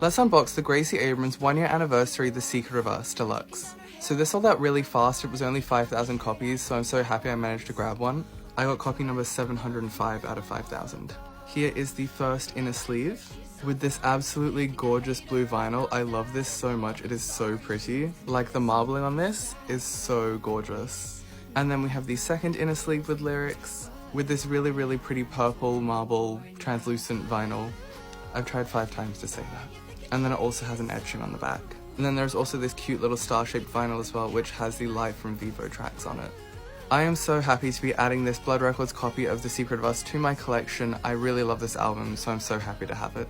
Let's unbox the Gracie Abrams 1-year anniversary The Secret of Us Deluxe. So this sold out really fast, it was only 5,000 copies, so I'm so happy I managed to grab one. I got copy number 705 out of 5,000. Here is the first inner sleeve with this absolutely gorgeous blue vinyl. I love this so much, it is so pretty. Like the marbling on this is so gorgeous. And then we have the second inner sleeve with lyrics with this really pretty purple marble translucent vinyl. I've tried 5 times to say that. And then it also has an etching on the back. And then there's also this cute little star-shaped vinyl as well, which has the Live from Vivo tracks on it. I am so happy to be adding this Bl00d Records copy of The Secret of Us to my collection. I really love this album, so I'm so happy to have it.